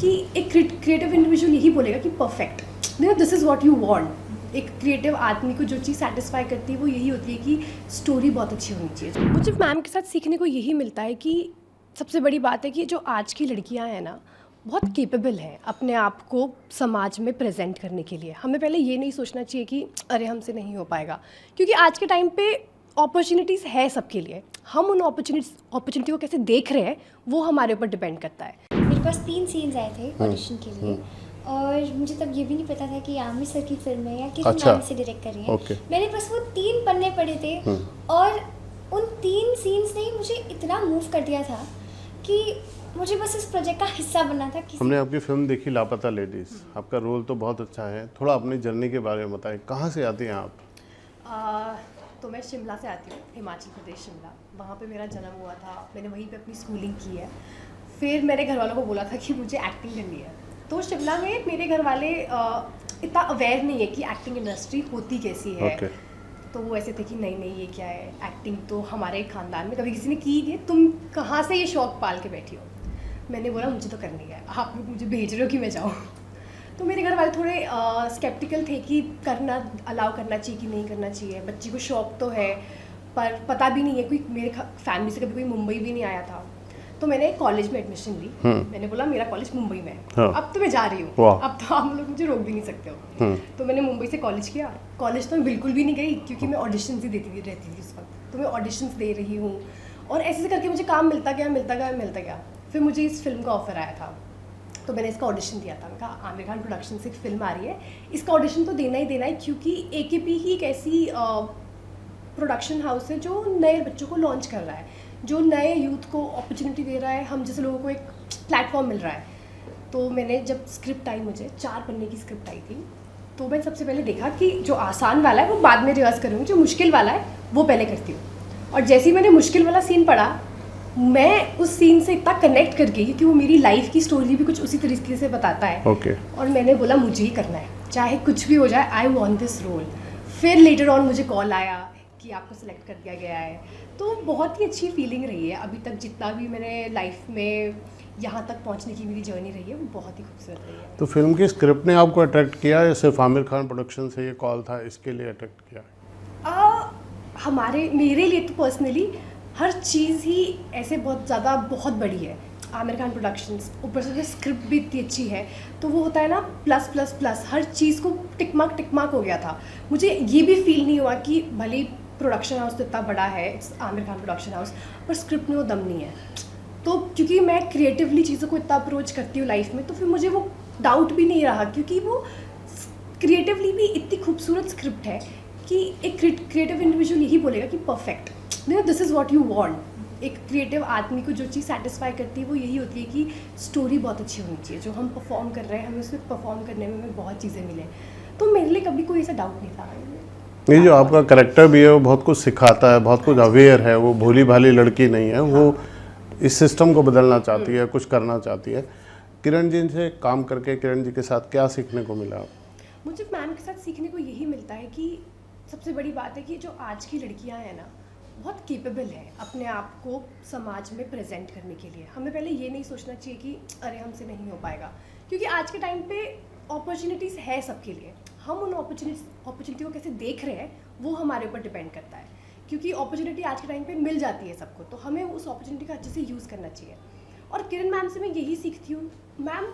कि एक creative individual यही बोलेगा कि perfect, this is what you want. एक क्रिएटिव आदमी को जो चीज़ सेटिस्फाई करती है वो यही होती है कि स्टोरी बहुत अच्छी होनी चाहिए। मुझे मैम के साथ सीखने को यही मिलता है कि सबसे बड़ी बात है कि जो आज की लड़कियां हैं ना, बहुत केपेबल हैं अपने आप को समाज में प्रेजेंट करने के लिए। हमें पहले ये नहीं सोचना चाहिए कि अरे हमसे नहीं हो पाएगा, क्योंकि आज के टाइम पे अपॉर्चुनिटीज़ है सबके लिए। हम उन अपॉर्चुनिटी को कैसे देख रहे हैं वो हमारे ऊपर डिपेंड करता है। मेरे पास 3 सीन्स आए थे ऑडिशन के लिए और मुझे तब ये भी नहीं पता था कि आमिर सर की फिल्म है या किसी मैम से डायरेक्ट कर रही है। मैंने बस वो 3 पन्ने पढ़े थे और उन 3 सीन्स ने मुझे इतना मूव कर दिया था कि मुझे बस इस प्रोजेक्ट का हिस्सा बनना था। हमने आपकी फिल्म देखी लापता लेडीज़, आपका रोल तो बहुत अच्छा है। थोड़ा अपनी जर्नी के बारे में बताएं, कहाँ से आती हैं आप? तो मैं शिमला से आती हूँ, हिमाचल प्रदेश शिमला। वहाँ पे मेरा जन्म हुआ था, मैंने वहीं पे अपनी स्कूलिंग की है। फिर मैंने घर वालों को बोला था कि मुझे एक्टिंग करनी है। तो शिमला में मेरे घर वाले इतना अवेयर नहीं है कि एक्टिंग इंडस्ट्री होती कैसी है। तो वो ऐसे थे कि नहीं नहीं ये क्या है, एक्टिंग तो हमारे ख़ानदान में कभी किसी ने की नहीं, तुम कहाँ से ये शौक़ पाल के बैठी हो। मैंने बोला मुझे तो करनी है, आप लोग मुझे भेज रहे हो कि मैं जाऊँ। तो मेरे घर वाले थोड़े स्केप्टिकल थे कि करना अलाउ करना चाहिए कि नहीं करना चाहिए। बच्ची को शौक़ तो है पर पता भी नहीं है, कोई मेरे फैमिली से कभी कोई मुंबई भी नहीं आया था। तो मैंने कॉलेज में एडमिशन ली। मैंने बोला मेरा कॉलेज मुंबई में है, अब तो मैं जा रही हूँ, अब तो आप लोग मुझे रोक भी नहीं सकते हो। तो मैंने मुंबई से कॉलेज किया। कॉलेज तो मैं बिल्कुल भी नहीं गई क्योंकि मैं ऑडिशंस ही देती रहती थी उस वक्त। तो मैं ऑडिशंस दे रही हूँ और ऐसे करके मुझे काम मिलता गया। फिर मुझे इस फिल्म का ऑफ़र आया था, तो मैंने इसका ऑडिशन दिया था। मैंने कहा आमिर खान प्रोडक्शन से एक फ़िल्म आ रही है, इसका ऑडिशन तो देना ही है, क्योंकि AKP ही एक ऐसी प्रोडक्शन हाउस है जो नए बच्चों को लॉन्च कर रहा है, जो नए यूथ को अपॉर्चुनिटी दे रहा है, हम जैसे लोगों को एक प्लेटफॉर्म मिल रहा है। तो मैंने जब स्क्रिप्ट आई, मुझे 4 पन्ने की स्क्रिप्ट आई थी, तो मैंने सबसे पहले देखा कि जो आसान वाला है वो बाद में रिहर्स करूँगी, जो मुश्किल वाला है वो पहले करती हूँ। और जैसे ही मैंने मुश्किल वाला सीन पढ़ा, मैं उस सीन से इतना कनेक्ट कर गई क्योंकि वो मेरी लाइफ की स्टोरी भी कुछ उसी तरीके से बताता है। और मैंने बोला मुझे ही करना है, चाहे कुछ भी हो जाए, आई वॉन्ट दिस रोल। फिर लेटर ऑन मुझे कॉल आया कि आपको सिलेक्ट कर दिया गया है। तो बहुत ही अच्छी फीलिंग रही है अभी तक, जितना भी मैंने लाइफ में यहाँ तक पहुँचने की मेरी जर्नी रही है वो बहुत ही खूबसूरत रही है। तो फिल्म की स्क्रिप्ट ने आपको अट्रैक्ट किया या सिर्फ आमिर खान प्रोडक्शन से ये कॉल था इसके लिए अट्रैक्ट किया? मेरे लिए तो पर्सनली हर चीज़ ही ऐसे बहुत बड़ी है। आमिर खान प्रोडक्शंस, ऊपर से जो स्क्रिप्ट भी इतनी अच्छी है, तो वो होता है ना प्लस प्लस प्लस, हर चीज़ को टिक मार्क हो गया था। मुझे ये भी फील नहीं हुआ कि भले प्रोडक्शन हाउस तो इतना बड़ा है, it's Aamir Khan production house, पर स्क्रिप्ट में वो दम नहीं है। तो क्योंकि मैं क्रिएटिवली चीज़ों को इतना अप्रोच करती हूँ लाइफ में, तो फिर मुझे वो डाउट भी नहीं रहा, क्योंकि वो क्रिएटिवली भी इतनी खूबसूरत स्क्रिप्ट है कि एक क्रिएटिव इंडिविजुअल यही बोलेगा कि perfect, this is what you want. एक क्रिएटिव आदमी को जो चीज़ सेटिस्फाई करती है वो यही होती है कि स्टोरी बहुत अच्छी होनी चाहिए। जो हम परफॉर्म कर रहे हैं, हमें उसमें परफॉर्म करने में हमें बहुत चीज़ें मिले। तो मेरे लिए कभी कोई ऐसा डाउट नहीं था। ये जो आपका कैरेक्टर भी है वो बहुत कुछ सिखाता है, बहुत कुछ अवेयर है, वो भोली भाली लड़की नहीं है, वो इस सिस्टम को बदलना चाहती है, कुछ करना चाहती है। किरण जी से काम करके, किरण जी के साथ क्या सीखने को मिला? मुझे मैम के साथ सीखने को यही मिलता है कि सबसे बड़ी बात है कि जो आज की लड़कियां हैं ना, बहुत केपेबल है अपने आप को समाज में प्रेजेंट करने के लिए। हमें पहले ये नहीं सोचना चाहिए कि अरे हमसे नहीं हो पाएगा, क्योंकि आज के टाइम पे अपॉर्चुनिटीज़ है सबके लिए। हम उन अपॉर्चुनिटी को कैसे देख रहे हैं वो हमारे ऊपर डिपेंड करता है, क्योंकि अपॉर्चुनिटी आज के टाइम पे मिल जाती है सबको, तो हमें उस अपॉर्चुनिटी का अच्छे से यूज़ करना चाहिए। और किरण मैम से मैं यही सीखती हूँ, मैम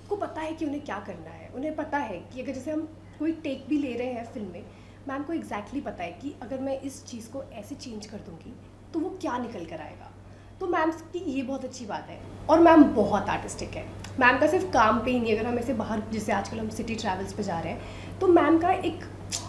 को पता है कि उन्हें क्या करना है। उन्हें पता है कि अगर जैसे हम कोई टेक भी ले रहे हैं फिल्म में, मैम को एग्जैक्टली पता है कि अगर मैं इस चीज़ को ऐसे चेंज कर दूँगी तो वो क्या निकल कर आएगा। तो मैम की ये बहुत अच्छी बात है। और मैम बहुत आर्टिस्टिक है। मैम का सिर्फ काम पे ही नहीं, अगर हम ऐसे बाहर, जैसे आजकल हम सिटी ट्रैवल्स पे जा रहे हैं, तो मैम का एक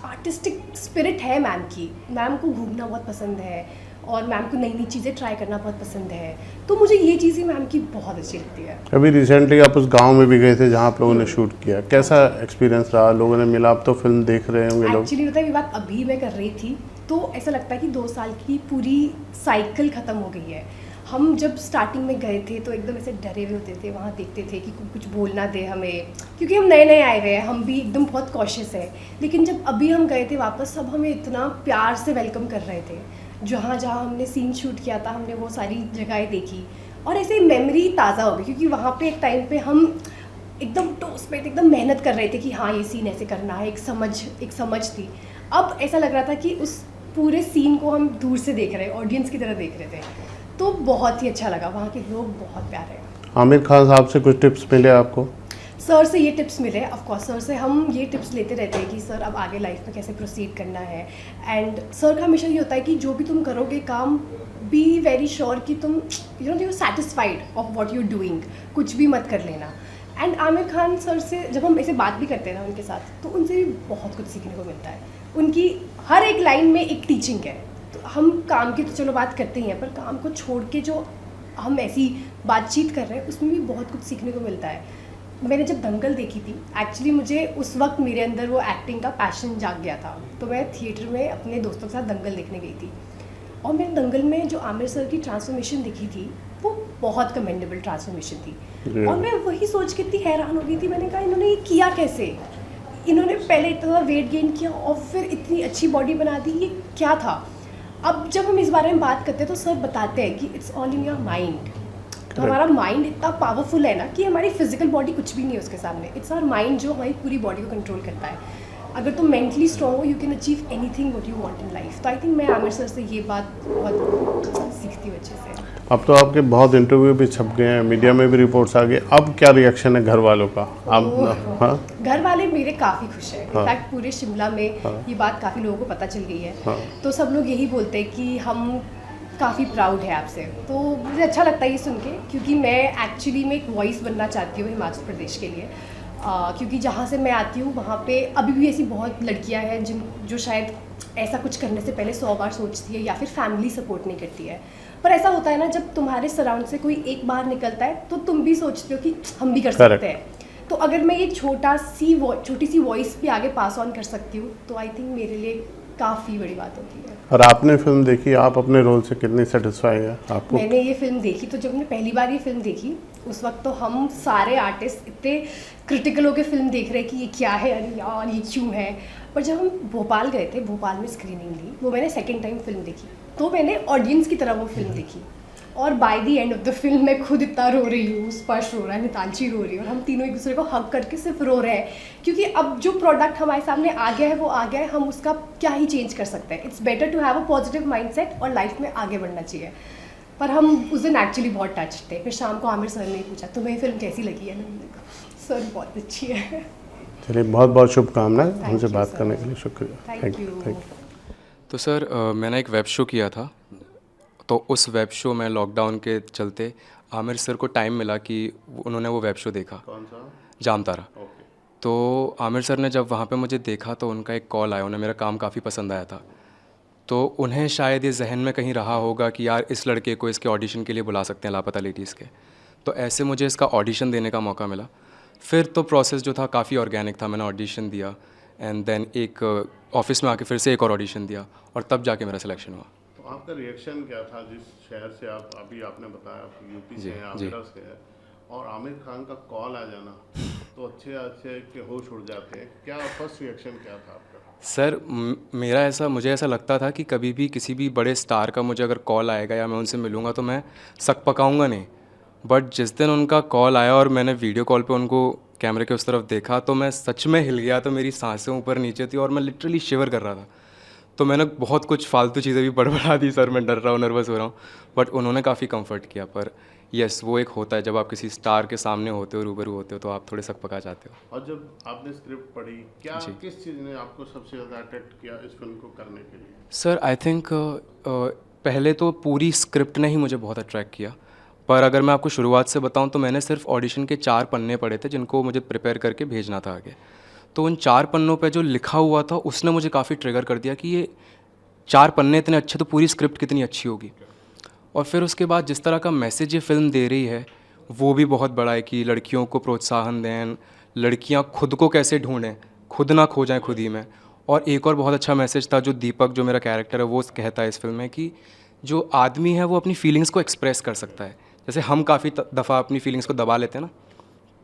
आर्टिस्टिक स्पिरिट है मैम की। मैम को घूमना बहुत पसंद है और मैम को नई नई चीज़ें ट्राई करना बहुत पसंद है। तो मुझे ये चीज़ें मैम की बहुत अच्छी लगती है। अभी रिसेंटली आप उस गांव में भी गए थे जहाँ आप लोगों ने शूट किया, कैसा एक्सपीरियंस रहा? लोगों ने मिला, आप तो फिल्म देख रहे होंगे लोग। एक्चुअली होता है, ये बात अभी मैं कर रही थी, तो ऐसा लगता है कि 2 साल की पूरी साइकिल ख़त्म हो गई है। हम जब स्टार्टिंग में गए थे तो एकदम ऐसे डरे हुए होते थे, वहाँ देखते थे कि कुछ बोल ना दे हमें, क्योंकि हम नए आए हुए हैं, हम भी एकदम बहुत कॉशियस है। लेकिन जब अभी हम गए थे वापस, सब हमें इतना प्यार से वेलकम कर रहे थे। जहाँ हमने सीन शूट किया था, हमने वो सारी जगहें देखी, और ऐसे मेमोरी ताज़ा हो गई, क्योंकि वहाँ पे एक टाइम पे हम एकदम टोस पे एकदम मेहनत कर रहे थे कि हाँ ये सीन ऐसे करना है, एक समझ थी। अब ऐसा लग रहा था कि उस पूरे सीन को हम दूर से देख रहे हैं, ऑडियंस की तरह देख रहे थे, तो बहुत ही अच्छा लगा। वहाँ के लोग बहुत प्यारे हैं। आमिर खान साहब से कुछ टिप्स मिले आपको? सर से ये टिप्स मिले, ऑफ कोर्स सर से हम ये टिप्स लेते रहते हैं कि सर अब आगे लाइफ में कैसे प्रोसीड करना है। एंड सर का हमेशा ये होता है कि जो भी तुम करोगे काम, बी वेरी श्योर कि तुम you satisfied of what you doing, कुछ भी मत कर लेना। एंड आमिर खान सर से जब हम ऐसे बात भी करते हैं ना उनके साथ, तो उनसे भी बहुत कुछ सीखने को मिलता है। उनकी हर एक लाइन में एक टीचिंग है। तो हम काम की तो चलो बात करते ही हैं, पर काम को छोड़ के जो हम ऐसी बातचीत कर रहे हैं उसमें भी बहुत कुछ सीखने को मिलता है। मैंने जब दंगल देखी थी, एक्चुअली मुझे उस वक्त मेरे अंदर वो एक्टिंग का पैशन जाग गया था, तो मैं थिएटर में अपने दोस्तों के साथ दंगल देखने गई थी। और मैंने दंगल में जो आमिर सर की ट्रांसफॉर्मेशन देखी थी, वो बहुत कमेंडेबल ट्रांसफॉर्मेशन थी। और मैं वही सोच के इतनी हैरान हो गई थी, मैंने कहा इन्होंने ये किया कैसे? इन्होंने पहले इतना वेट गेन किया और फिर इतनी अच्छी बॉडी बना दी, ये क्या था? अब जब हम इस बारे में बात करते हैं तो सर बताते हैं कि it's all in your mind. तो हमारा माइंड इतना पावरफुल है ना कि हमारी फिजिकल बॉडी कुछ भी नहीं है उसके सामने। इट्स आवर माइंड जो हमारी पूरी बॉडी को कंट्रोल करता है। अगर तुम मेंटली स्ट्रॉन्ग हो, you can achieve anything what you want in life. तो आई थिंक मैं आमिर सर से ये बात बहुत सीखती हूँ अच्छे से। अब तो आपके बहुत इंटरव्यू भी छप गए हैं, मीडिया में भी रिपोर्ट्स आ गई, अब क्या रिएक्शन है घर वालों का? आप हाँ? घर वाले मेरे काफ़ी खुश हैं। इनफैक्ट पूरे शिमला में ये बात काफ़ी लोगों को पता चल गई है। तो सब लोग यही बोलते हैं कि हम काफ़ी प्राउड है आपसे। तो मुझे अच्छा लगता है ये सुन के, क्योंकि मैं एक्चुअली में एक वॉइस बनना चाहती हूँ हिमाचल प्रदेश के लिए। क्योंकि जहाँ से मैं आती हूँ वहाँ पे अभी भी ऐसी बहुत लड़कियाँ हैं जो शायद ऐसा कुछ करने से पहले 100 बार सोचती है, या फिर फैमिली सपोर्ट नहीं करती है। पर ऐसा होता है ना, जब तुम्हारे सराउंड से कोई एक बार निकलता है तो तुम भी सोचते हो कि हम भी कर सकते हैं। तो अगर मैं ये छोटी सी वॉइस भी आगे पास ऑन कर सकती हूँ, तो आई थिंक मेरे लिए काफ़ी बड़ी बात होती है। और आपने फिल्म देखी, आप अपने रोल से कितनी सेटिस्फाई है आपको? मैंने ये फिल्म देखी, तो जब मैंने पहली बार ये फिल्म देखी उस वक्त तो हम सारे आर्टिस्ट इतने क्रिटिकल होकर फिल्म देख रहे हैं कि ये क्या है, अरे यार ये क्यों है। पर जब हम भोपाल गए थे, भोपाल में स्क्रीनिंग ली, वो मैंने सेकेंड टाइम फिल्म देखी, तो मैंने ऑडियंस की तरह वो फिल्म देखी। और by the end of the film मैं खुद इतना रो रही हूँ, स्पर्श रो रहा है, नितांशी रो रही है, और हम तीनों एक दूसरे को हग करके सिर्फ रो रहे हैं, क्योंकि अब जो प्रोडक्ट हमारे सामने आ गया है वो आ गया है, हम उसका क्या ही चेंज कर सकते हैं। It's better to have a positive mindset और लाइफ में आगे बढ़ना चाहिए। पर हम उस दिन एक्चुअली बहुत टच थे। फिर शाम को आमिर सर ने पूछा तुम्हें फिल्म कैसी लगी है, मैंने कहा सर बहुत अच्छी है। चलिए, बहुत बहुत शुभकामनाएं, हमसे बात करने के लिए शुक्रिया। Thank you. तो सर मैंने एक वेब शो किया था, तो उस वेब शो में लॉकडाउन के चलते आमिर सर को टाइम मिला कि उन्होंने वो वेब शो देखा। कौन सा? जामतारा। तो आमिर सर ने जब वहाँ पे मुझे देखा तो उनका एक कॉल आया, उन्हें मेरा काम काफ़ी पसंद आया था। तो उन्हें शायद ये जहन में कहीं रहा होगा कि यार इस लड़के को इसके ऑडिशन के लिए बुला सकते हैं लापता लेडीज़ के। तो ऐसे मुझे इसका ऑडिशन देने का मौका मिला। फिर तो प्रोसेस जो था काफ़ी ऑर्गेनिक था। मैंने ऑडिशन दिया एंड देन एक ऑफिस में आके फिर से एक और ऑडिशन दिया और तब जाके मेरा सिलेक्शन हुआ। तो आपका रिएक्शन क्या था जिस शहर से आप अभी आपने बताया आप यूपी से हैं, आगरा से है, और आमिर खान का कॉल आ जाना तो अच्छे के होश उड़ जाते हैं। क्या फर्स्ट रिएक्शन क्या था आपका? सर मुझे ऐसा लगता था कि कभी भी किसी भी बड़े स्टार का मुझे अगर कॉल आएगा या मैं उनसे मिलूँगा तो मैं सक पकाऊँगा नहीं। बट जिस दिन उनका कॉल आया और मैंने वीडियो कॉल पे उनको कैमरे के उस तरफ देखा तो मैं सच में हिल गया। तो मेरी सांसें ऊपर नीचे थी और मैं लिटरली शिवर कर रहा था। तो मैंने बहुत कुछ फालतू चीज़ें भी बड़बड़ा दी, सर मैं डर रहा हूँ, नर्वस हो रहा हूँ, बट उन्होंने काफ़ी कंफर्ट किया। पर यस, वो एक होता है जब आप किसी स्टार के सामने होते हो, रूबरू होते हो, तो आप थोड़े सक पका जाते हो। और जब आपने स्क्रिप्ट पढ़ी, क्या किस चीज़ ने आपको सबसे ज़्यादा अट्रैक्ट किया इस फिल्म को करने के लिए? सर आई थिंक पहले तो पूरी स्क्रिप्ट ने ही मुझे बहुत अट्रैक्ट किया। पर अगर मैं आपको शुरुआत से बताऊं तो मैंने सिर्फ ऑडिशन के 4 पन्ने पढ़े थे जिनको मुझे प्रिपेयर करके भेजना था आगे। तो उन 4 पन्नों पे जो लिखा हुआ था उसने मुझे काफ़ी ट्रिगर कर दिया कि ये 4 पन्ने इतने अच्छे तो पूरी स्क्रिप्ट कितनी अच्छी होगी। और फिर उसके बाद जिस तरह का मैसेज ये फिल्म दे रही है वो भी बहुत बड़ा है कि लड़कियों को प्रोत्साहन दें, लड़कियां खुद को कैसे ढूंढें, खुद ना खो जाएं खुद ही में। और एक और बहुत अच्छा मैसेज था जो दीपक, जो मेरा कैरेक्टर है, वो कहता है इस फिल्म में कि जो आदमी है वो अपनी फीलिंग्स को एक्सप्रेस कर सकता है। जैसे हम काफ़ी दफ़ा अपनी फीलिंग्स को दबा लेते हैं ना,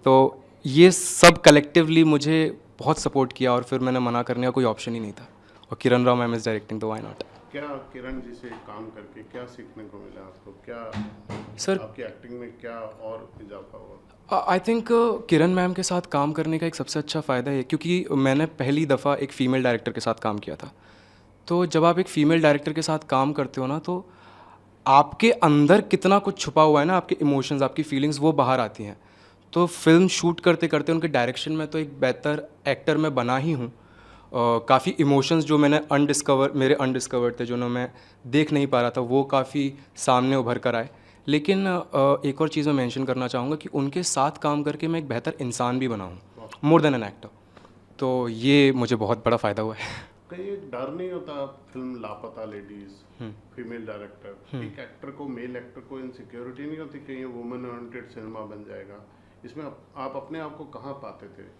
तो ये सब कलेक्टिवली मुझे बहुत सपोर्ट किया और फिर मैंने मना करने का कोई ऑप्शन ही नहीं था। और Kiran Rao ma'am is directing, तो व्हाई नॉट। क्या किरण जी से काम करके क्या सीखने को मिला आपको? क्या सर आपकी एक्टिंग में क्या और इजाफा हुआ? आई थिंक किरण मैम के साथ काम करने का एक सबसे अच्छा फ़ायदा है क्योंकि मैंने पहली दफ़ा एक फ़ीमेल डायरेक्टर के साथ काम किया था। तो जब आप एक फ़ीमेल डायरेक्टर के साथ काम करते हो ना, तो आपके अंदर कितना कुछ छुपा हुआ है ना, आपके इमोशंस, आपकी फीलिंग्स वो बाहर आती हैं। तो फिल्म शूट करते करते उनके डायरेक्शन में तो एक बेहतर एक्टर मैं बना ही हूँ। काफ़ी इमोशंस जो मेरे अनडिस्कवर्ड थे, जो ना मैं देख नहीं पा रहा था, वो काफ़ी सामने उभर कर आए। लेकिन एक और चीज़ मैं मेंशन करना चाहूँगा कि उनके साथ काम करके मैं एक बेहतर इंसान भी बना हूँ, मोर देन एन एक्टर। तो ये मुझे बहुत बड़ा फ़ायदा हुआ है। कहीं एक डर नहीं होता फिल्म लापता लेडीज, फीमेल डायरेक्टर, एक एक्टर को, मेल एक्टर को इनसिक्योरिटी नहीं होती कि ये वुमेन ओरिएंटेड सिनेमा बन जाएगा? इसमें आप अपने आप को कहाँ पाते थे?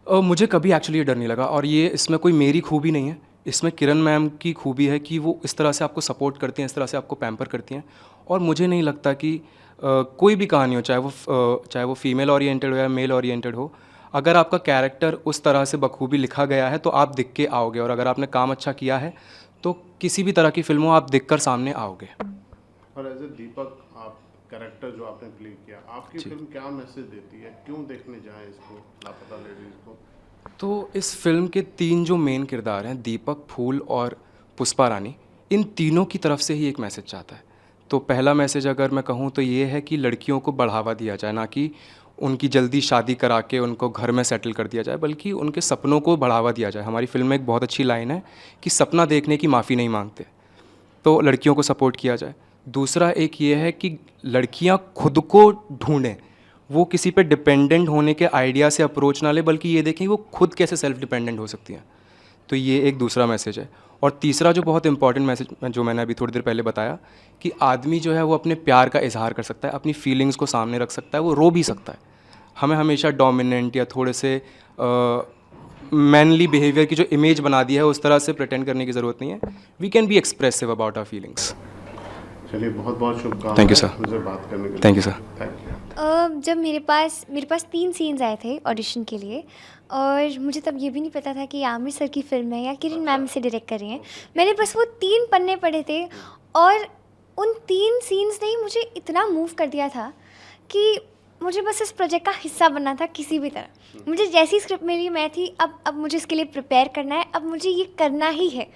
मुझे कभी एक्चुअली ये डर नहीं लगा, और ये इसमें कोई मेरी खूबी नहीं है, इसमें किरण मैम की खूबी है कि वो इस तरह से आपको सपोर्ट करती हैं, इस तरह से आपको पैम्पर करती हैं। और मुझे नहीं लगता कि कोई भी कहानी हो, चाहे वो फीमेल ओरिएंटेड हो या मेल ओरिएंटेड हो, अगर आपका कैरेक्टर उस तरह से बखूबी लिखा गया है तो आप दिख के आओगे, और अगर आपने काम अच्छा किया है तो किसी भी तरह की फिल्म हो आप दिख कर सामने आओगे। और एज ए दीपक, आप कैरेक्टर जो आपने प्ले किया, आपकी फिल्म क्या मैसेज देती है? क्यों देखने जाएं इसको, लापता लेडीज को? तो इस फिल्म के 3 जो मेन किरदार हैं, दीपक, फूल और पुष्पा रानी, इन तीनों की तरफ से ही एक मैसेज चाहता है। तो पहला मैसेज अगर मैं कहूँ तो ये है कि लड़कियों को बढ़ावा दिया जाए, ना कि उनकी जल्दी शादी करा के उनको घर में सेटल कर दिया जाए, बल्कि उनके सपनों को बढ़ावा दिया जाए। हमारी फिल्म में एक बहुत अच्छी लाइन है कि सपना देखने की माफ़ी नहीं मांगते, तो लड़कियों को सपोर्ट किया जाए। दूसरा एक ये है कि लड़कियां खुद को ढूंढें, वो किसी पे डिपेंडेंट होने के आइडिया से अप्रोच ना ले, बल्कि ये देखें कि वो खुद कैसे सेल्फ डिपेंडेंट हो सकती हैं। तो ये एक दूसरा मैसेज है। और तीसरा जो बहुत इंपॉर्टेंट मैसेज जो मैंने अभी थोड़ी देर पहले बताया, कि आदमी जो है वो अपने प्यार का इजहार कर सकता है, अपनी फीलिंग्स को सामने रख सकता है, वो रो भी सकता है। हमें हमेशा डोमिनेंट या थोड़े से मैनली बिहेवियर की जो इमेज बना दी है उस तरह से प्रिटेंड करने की ज़रूरत नहीं है। We can be expressive about our feelings. चलिए, बहुत बहुत शुभकामनाएं। Thank you sir. मुझे बात करने के लिए। Thank you sir. Thank you. जब मेरे पास 3 सीन्स आए थे ऑडिशन के लिए, और मुझे तब ये भी नहीं पता था कि आमिर सर की फ़िल्म है या किरण मैम इसे डायरेक्ट कर रही हैं। मैंने बस वो 3 पन्ने पढ़े थे, और उन 3 सीन्स ने ही मुझे इतना मूव कर दिया था कि मुझे बस इस प्रोजेक्ट का हिस्सा बनना था किसी भी तरह। मुझे जैसी स्क्रिप्ट मिली मैं थी, अब मुझे इसके लिए प्रिपेयर करना है, अब मुझे ये करना ही है।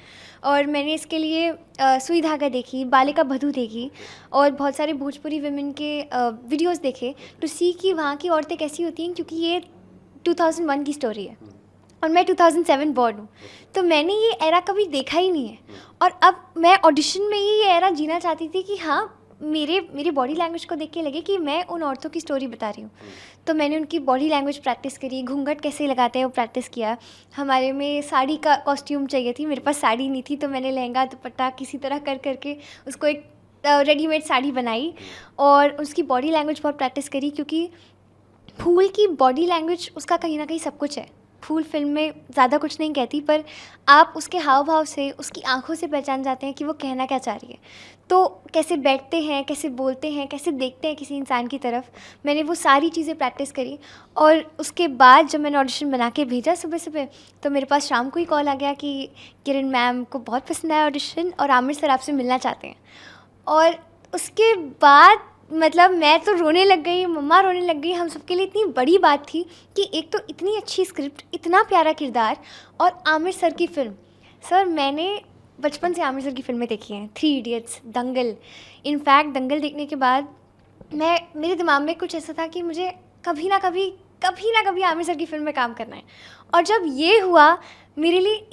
और मैंने इसके लिए सुई धागा देखी, बालिका बधू देखी, और बहुत सारे भोजपुरी विमेन के वीडियोस देखे टू सी कि वहाँ की औरतें कैसी होती हैं, क्योंकि ये 2001 की स्टोरी है और मैं 2007 बॉर्न हूँ। तो मैंने ये एरा कभी देखा ही नहीं है, और अब मैं ऑडिशन में ही ये एरा जीना चाहती थी कि हाँ, मेरी बॉडी लैंग्वेज को देख के लगे कि मैं उन औरतों की स्टोरी बता रही हूँ। तो मैंने उनकी बॉडी लैंग्वेज प्रैक्टिस करी, घूंघट कैसे लगाते हैं वो प्रैक्टिस किया। हमारे में साड़ी का कॉस्ट्यूम चाहिए थी, मेरे पास साड़ी नहीं थी, तो मैंने लहंगा दुपट्टा किसी तरह कर करके उसको एक रेडीमेड साड़ी बनाई, और उसकी बॉडी लैंग्वेज बहुत प्रैक्टिस करी, क्योंकि फूल की बॉडी लैंग्वेज उसका कहीं ना कहीं सब कुछ है। फूल फिल्म में ज़्यादा कुछ नहीं कहती, पर आप उसके हाव भाव से, उसकी आंखों से पहचान जाते हैं कि वो कहना क्या चाह रही है। तो कैसे बैठते हैं, कैसे बोलते हैं, कैसे देखते हैं किसी इंसान की तरफ, मैंने वो सारी चीज़ें प्रैक्टिस करी। और उसके बाद जब मैंने ऑडिशन बना के भेजा सुबह सुबह, तो मेरे पास शाम को ही कॉल आ गया कि किरण मैम को बहुत पसंद आया ऑडिशन, और आमिर सर आपसे मिलना चाहते हैं। और उसके बाद मतलब मैं तो रोने लग गई, मम्मा रोने लग गई। हम सबके लिए इतनी बड़ी बात थी कि एक तो इतनी अच्छी स्क्रिप्ट, इतना प्यारा किरदार, और आमिर सर की फ़िल्म। सर मैंने बचपन से आमिर सर की फ़िल्में देखी हैं, 3 इडियट्स, दंगल। इनफैक्ट दंगल देखने के बाद मेरे दिमाग में कुछ ऐसा था कि मुझे कभी ना कभी आमिर सर की फ़िल्म में काम करना है। और जब ये हुआ, मेरे लिए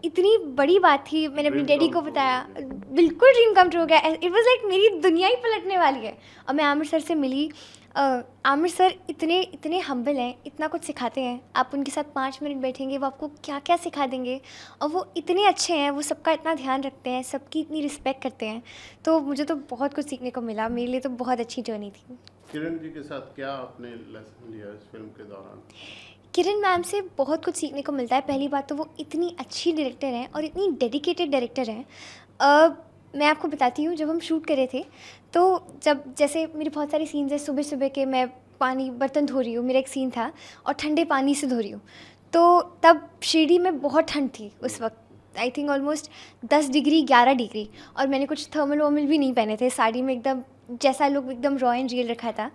इतनी बड़ी बात थी। मैंने अपनी डैडी को बताया, बिल्कुल ड्रीम कम ट्रू हो गया। इट वाज लाइक मेरी दुनिया ही पलटने वाली है। और मैं आमिर सर से मिली। आमिर सर इतने हम्बल हैं, इतना कुछ सिखाते हैं। आप उनके साथ 5 मिनट बैठेंगे, वो आपको क्या क्या सिखा देंगे, और वो इतने अच्छे हैं, वो सबका इतना ध्यान रखते हैं, सबकी इतनी रिस्पेक्ट करते हैं। तो मुझे तो बहुत कुछ सीखने को मिला। मेरे लिए तो बहुत अच्छी जर्नी थी। किरण जी के साथ क्या आपने लेसन लिया इस फिल्म के दौरान? किरण मैम से बहुत कुछ सीखने को मिलता है। पहली बात तो वो इतनी अच्छी डायरेक्टर हैं और इतनी डेडिकेटेड डायरेक्टर हैं। मैं आपको बताती हूँ, जब हम शूट कर रहे थे, तो जब जैसे मेरी बहुत सारी सीन्स हैं सुबह सुबह के, मैं बर्तन धो रही हूँ, मेरा एक सीन था, और ठंडे पानी से धो रही हूँ। तो तब शिरडी में बहुत ठंड थी उस वक्त, I think almost 10 degree 11 degree, और मैंने कुछ थर्मल वर्मल भी नहीं पहने थे, साड़ी में एकदम जैसा लुक एकदम रॉ एंड रियल रखा था।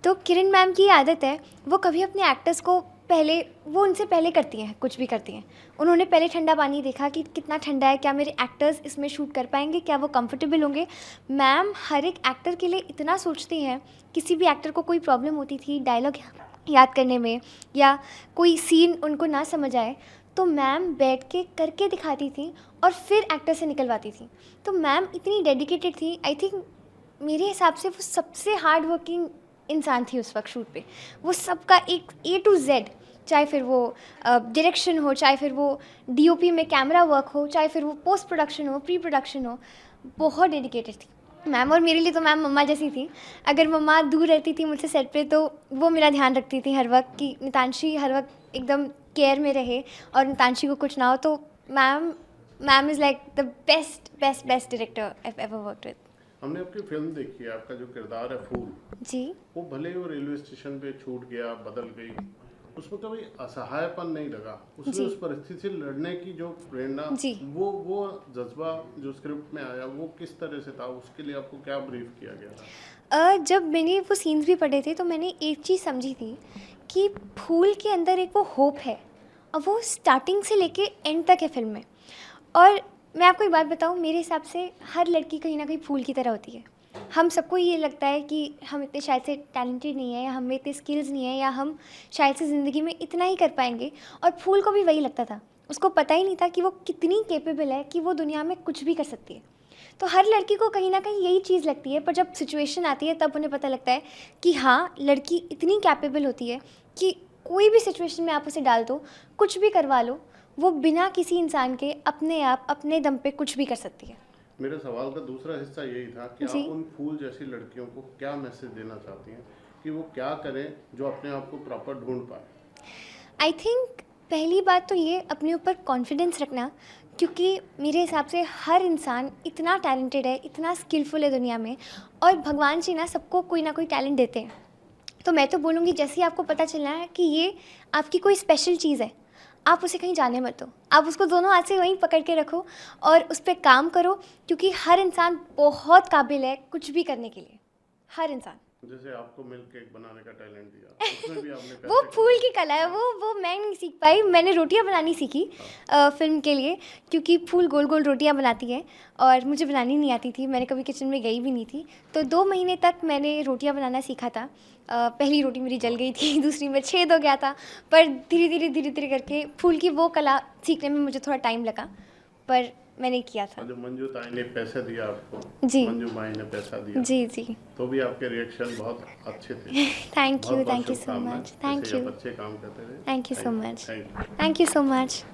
तो किरण मैम की आदत है, वो कभी अपने एक्टर्स को पहले, वो उनसे पहले करती हैं, कुछ भी करती हैं। उन्होंने पहले ठंडा पानी देखा कि कितना ठंडा है, क्या मेरे एक्टर्स इसमें शूट कर पाएंगे, क्या वो कंफर्टेबल होंगे। मैम हर एक एक्टर के लिए इतना सोचती हैं। किसी भी एक्टर को कोई प्रॉब्लम होती थी डायलॉग याद करने में, या कोई सीन उनको ना समझ आए, तो मैम बैठ के करके दिखाती थी और फिर एक्टर से निकलवाती थी। तो मैम इतनी डेडिकेटेड थी। आई थिंक मेरे हिसाब से वो सबसे हार्ड वर्किंग इंसान थी उस वक्त शूट पे। वो सबका एक A to Z, चाहे फिर वो डायरेक्शन हो, चाहे फिर वो DOP में कैमरा वर्क हो, चाहे फिर वो पोस्ट प्रोडक्शन हो, प्री प्रोडक्शन हो, बहुत डेडिकेटेड थी मैम। और मेरे लिए तो मैम मम्मा जैसी थी। अगर मम्मा दूर रहती थी मुझसे सेट पे, तो वो मेरा ध्यान रखती थी हर वक्त कि नितांशी हर वक्त एकदम केयर में रहे और नितांशी को कुछ ना हो। तो ma'am is like the best director I ever worked with. हमने आपकी फिल्म देखी है, आपका जो किरदार है फूल जी, वो भले ही वो रेलवे स्टेशन पे छूट गया, बदल गई, उसमें कभी असहायपन नहीं लगा, उसमें उस परिस्थिति से लड़ने की जो प्रेरणा, वो जज्बा जो स्क्रिप्ट में आया वो किस तरह से था, उसके लिए आपको क्या ब्रीफ किया गया था? जब मैंने वो सीन्स भी पढ़े थे तो मैंने एक चीज़ समझी थी कि फूल के अंदर एक वो होप है, और वो स्टार्टिंग से लेके एंड तक है फिल्म में। और मैं आपको एक बात बताऊं, मेरे हिसाब से हर लड़की कहीं ना कहीं फूल की तरह होती है। हम सबको ये लगता है कि हम इतने शायद से टैलेंटेड नहीं है, या हमें इतने स्किल्स नहीं है, या हम शायद से ज़िंदगी में इतना ही कर पाएंगे। और फूल को भी वही लगता था। उसको पता ही नहीं था कि वो कितनी कैपेबल है, कि वो दुनिया में कुछ भी कर सकती है। तो हर लड़की को कहीं ना कहीं यही चीज़ लगती है, पर जब सिचुएशन आती है तब उन्हें पता लगता है कि हाँ, लड़की इतनी कैपेबल होती है कि कोई भी सिचुएशन में आप उसे डाल दो, कुछ भी करवा लो, वो बिना किसी इंसान के अपने आप अपने दम पे कुछ भी कर सकती है। मेरे सवाल का दूसरा हिस्सा यही था कि आप उन फूल जैसी लड़कियों को क्या मैसेज देना चाहती हैं कि वो क्या करें जो अपने आप को प्रॉपर ढूंढ पाए? आई थिंक पहली बात तो ये, अपने ऊपर कॉन्फिडेंस रखना, क्योंकि मेरे हिसाब से हर इंसान इतना टैलेंटेड है, इतना स्किलफुल है दुनिया में, और भगवान जी ना सबको कोई ना कोई टैलेंट देते हैं। तो मैं तो बोलूँगी, जैसे ही आपको पता चलना है कि ये आपकी कोई स्पेशल चीज़ है, आप उसे कहीं जाने मत दो, आप उसको दोनों हाथ से वहीं पकड़ के रखो और उस पर काम करो, क्योंकि हर इंसान बहुत काबिल है कुछ भी करने के लिए, हर इंसान। जैसे आपको मिल्क केक बनाने का टैलेंट दिया, उसमें भी आपने वो फूल की कला है, वो मैं नहीं सीख पाई। मैंने रोटियां बनानी सीखी फिल्म के लिए, क्योंकि फूल गोल गोल रोटियां बनाती है और मुझे बनानी नहीं आती थी, मैंने कभी किचन में गई भी नहीं थी। तो 2 महीने तक मैंने रोटियां बनाना सीखा था। पहली रोटी मेरी जल गई थी, दूसरी में छेद हो गया था, पर धीरे धीरे करके फूल की वो कला सीखने में मुझे थोड़ा टाइम लगा, पर मैंने किया था। जो मंजू ताई ने पैसे दिया आपको, जी, मंजू माई ने पैसा दिया, जी, तो भी आपके रिएक्शन बहुत अच्छे थे। Thank you so much, thank you, अच्छे काम करते रहे। Thank you so much, thank you. Thank you so much.